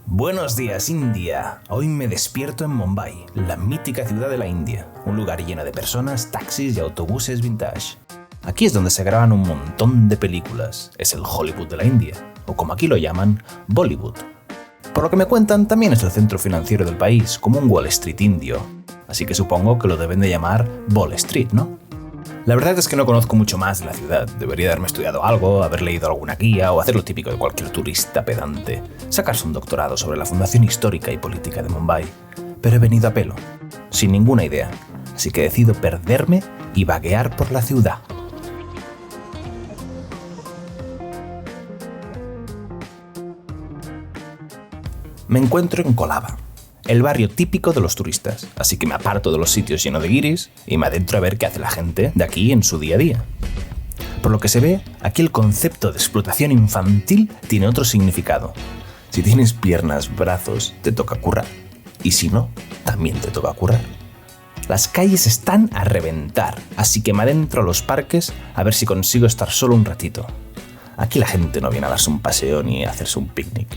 Buenos días, India. Hoy me despierto en Mumbai, la mítica ciudad de la India, un lugar lleno de personas, taxis y autobuses vintage. Aquí es donde se graban un montón de películas. Es el Hollywood de la India, o como aquí lo llaman, Bollywood. Por lo que me cuentan, también es el centro financiero del país, como un Wall Street indio. Así que supongo que lo deben de llamar Wall Street, ¿no? La verdad es que no conozco mucho más de la ciudad. Debería haberme estudiado algo, haber leído alguna guía o hacer lo típico de cualquier turista pedante, sacarse un doctorado sobre la fundación histórica y política de Mumbai. Pero he venido a pelo, sin ninguna idea, así que decido perderme y vaguear por la ciudad. Me encuentro en Colaba, el barrio típico de los turistas, así que me aparto de los sitios llenos de guiris y me adentro a ver qué hace la gente de aquí en su día a día. Por lo que se ve, aquí el concepto de explotación infantil tiene otro significado. Si tienes piernas, brazos, te toca currar. Y si no, también te toca currar. Las calles están a reventar, así que me adentro a los parques a ver si consigo estar solo un ratito. Aquí la gente no viene a darse un paseo ni a hacerse un picnic.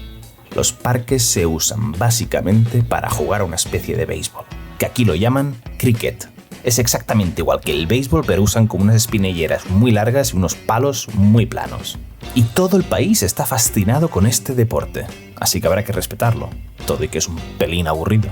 Los parques se usan básicamente para jugar a una especie de béisbol, que aquí lo llaman cricket. Es exactamente igual que el béisbol, pero usan como unas espinilleras muy largas y unos palos muy planos. Y todo el país está fascinado con este deporte, así que habrá que respetarlo, todo y que es un pelín aburrido.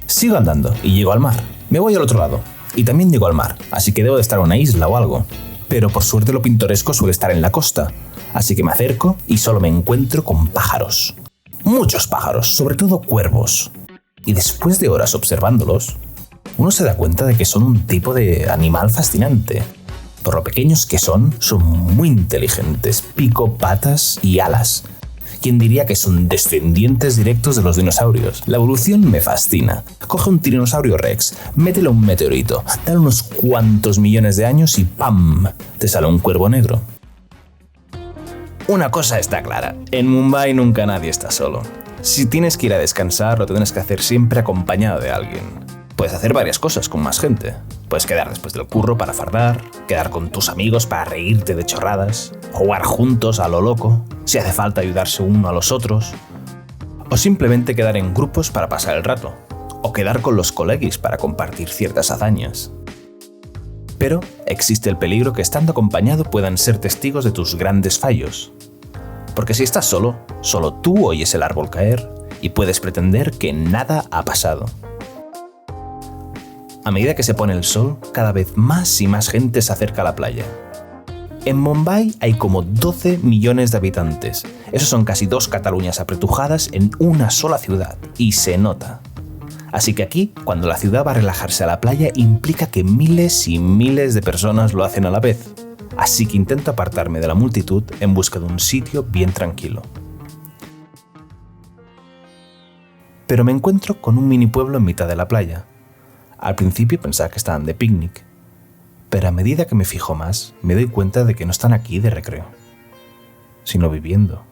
Sigo andando y llego al mar. Me voy al otro lado, y también llego al mar, así que debo de estar en una isla o algo. Pero por suerte lo pintoresco suele estar en la costa, así que me acerco y solo me encuentro con pájaros. Muchos pájaros, sobre todo cuervos. Y después de horas observándolos, uno se da cuenta de que son un tipo de animal fascinante. Por lo pequeños que son muy inteligentes, pico, patas y alas. ¿Quién diría que son descendientes directos de los dinosaurios? La evolución me fascina. Coge un tiranosaurio rex, métele un meteorito, dale unos cuantos millones de años y ¡pam!, te sale un cuervo negro. Una cosa está clara, en Mumbai nunca nadie está solo. Si tienes que ir a descansar, lo tienes que hacer siempre acompañado de alguien. Puedes hacer varias cosas con más gente. Puedes quedar después del curro para fardar, quedar con tus amigos para reírte de chorradas, jugar juntos a lo loco, si hace falta ayudarse uno a los otros, o simplemente quedar en grupos para pasar el rato, o quedar con los coleguis para compartir ciertas hazañas. Pero existe el peligro que estando acompañado puedan ser testigos de tus grandes fallos. Porque si estás solo, solo tú oyes el árbol caer y puedes pretender que nada ha pasado. A medida que se pone el sol, cada vez más y más gente se acerca a la playa. En Mumbai hay como 12 millones de habitantes. Esos son casi 2 Cataluñas apretujadas en una sola ciudad, y se nota. Así que aquí, cuando la ciudad va a relajarse a la playa, implica que miles y miles de personas lo hacen a la vez. Así que intento apartarme de la multitud en busca de un sitio bien tranquilo. Pero me encuentro con un mini pueblo en mitad de la playa. Al principio pensaba que estaban de picnic, pero a medida que me fijo más, me doy cuenta de que no están aquí de recreo, sino viviendo.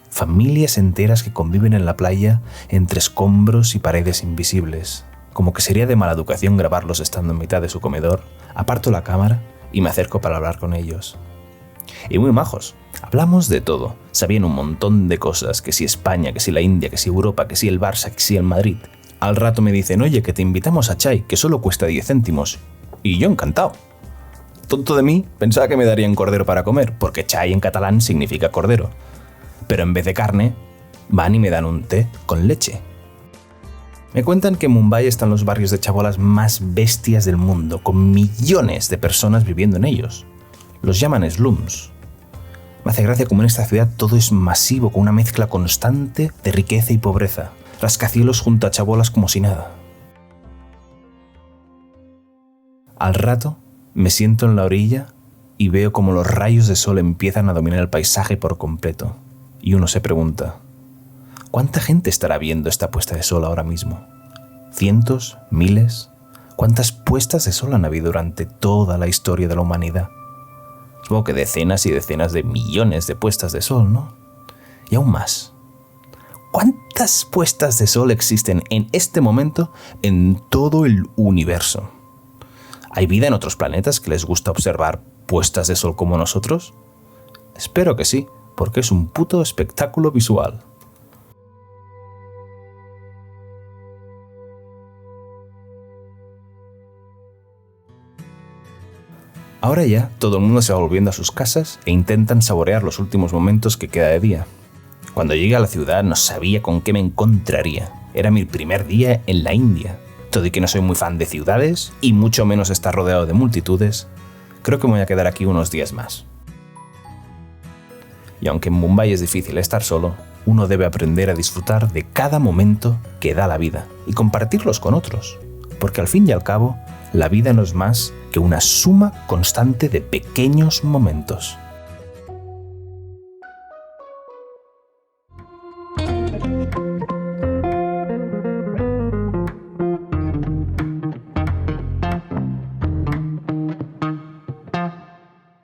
Familias enteras que conviven en la playa entre escombros y paredes invisibles. Como que sería de mala educación grabarlos estando en mitad de su comedor, aparto la cámara y me acerco para hablar con ellos. Y muy majos. Hablamos de todo. Sabían un montón de cosas, que si España, que si la India, que si Europa, que si el Barça, que si el Madrid. Al rato me dicen, oye, que te invitamos a chai, que solo cuesta 10 céntimos. Y yo encantado. Tonto de mí, pensaba que me darían cordero para comer, porque chai en catalán significa cordero. Pero en vez de carne, van y me dan un té con leche. Me cuentan que en Mumbai están los barrios de chabolas más bestias del mundo, con millones de personas viviendo en ellos. Los llaman slums. Me hace gracia como en esta ciudad todo es masivo, con una mezcla constante de riqueza y pobreza. Rascacielos junto a chabolas como si nada. Al rato, me siento en la orilla y veo como los rayos de sol empiezan a dominar el paisaje por completo. Y uno se pregunta, ¿cuánta gente estará viendo esta puesta de sol ahora mismo? ¿Cientos? ¿Miles? ¿Cuántas puestas de sol han habido durante toda la historia de la humanidad? Supongo que decenas y decenas de millones de puestas de sol, ¿no? Y aún más. ¿Cuántas puestas de sol existen en este momento en todo el universo? ¿Hay vida en otros planetas que les gusta observar puestas de sol como nosotros? Espero que sí, porque es un puto espectáculo visual. Ahora ya todo el mundo se va volviendo a sus casas e intentan saborear los últimos momentos que queda de día. Cuando llegué a la ciudad no sabía con qué me encontraría. Era mi primer día en la India. Todo y que no soy muy fan de ciudades, y mucho menos estar rodeado de multitudes, creo que me voy a quedar aquí unos días más. Y aunque en Mumbai es difícil estar solo, uno debe aprender a disfrutar de cada momento que da la vida y compartirlos con otros, porque al fin y al cabo, la vida no es más que una suma constante de pequeños momentos.